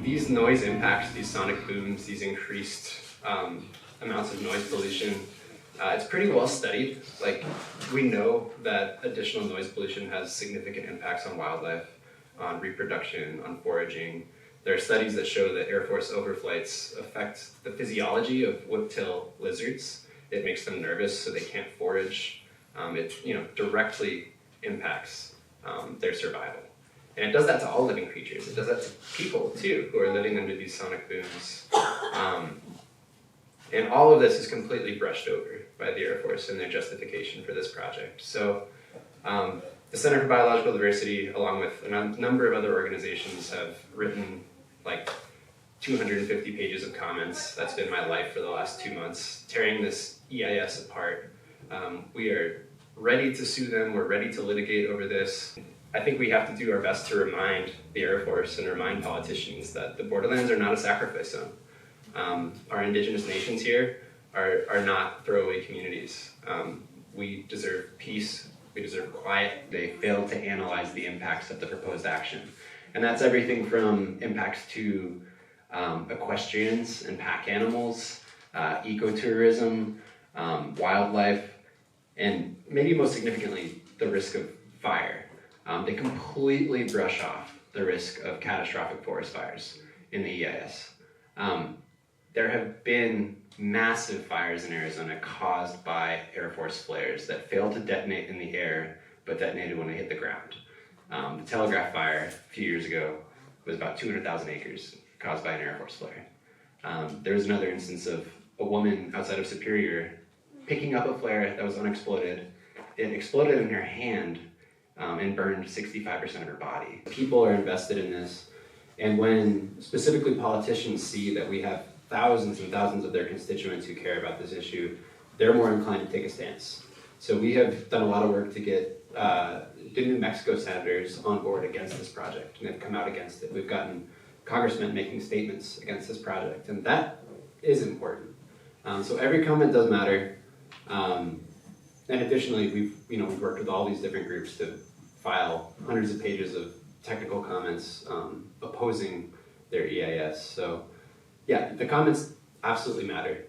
these noise impacts, these sonic booms, these increased amounts of noise pollution, it's pretty well studied. Like, we know that additional noise pollution has significant impacts on wildlife, on reproduction, on foraging. There are studies that show that Air Force overflights affect the physiology of whiptail lizards. It makes them nervous, so they can't forage. It directly impacts their survival. And it does that to all living creatures. It does that to people too, who are living under these sonic booms. And all of this is completely brushed over by the Air Force in their justification for this project. So the Center for Biological Diversity, along with a number of other organizations, have written like 250 pages of comments. That's been my life for the last 2 months, tearing this EIS apart. We are ready to sue them. We're ready to litigate over this. I think we have to do our best to remind the Air Force and remind politicians that the borderlands are not a sacrifice zone. Our indigenous nations here are not throwaway communities. We deserve peace. We deserve quiet. They failed to analyze the impacts of the proposed action. And that's everything from impacts to equestrians and pack animals, ecotourism, wildlife, and maybe most significantly, the risk of fire. They completely brush off the risk of catastrophic forest fires in the EIS. There have been massive fires in Arizona caused by Air Force flares that failed to detonate in the air, but detonated when they hit the ground. The Telegraph fire a few years ago was about 200,000 acres caused by an Air Force flare. There was another instance of a woman outside of Superior picking up a flare that was unexploded. It exploded in her hand and burned 65% of her body. People are invested in this, and when specifically politicians see that we have thousands and thousands of their constituents who care about this issue, they're more inclined to take a stance. So we have done a lot of work to get the New Mexico senators on board against this project, and they've come out against it. We've gotten congressmen making statements against this project, and that is important. So every comment does matter. And additionally, we've worked with all these different groups to file hundreds of pages of technical comments opposing their EIS. So yeah, the comments absolutely matter.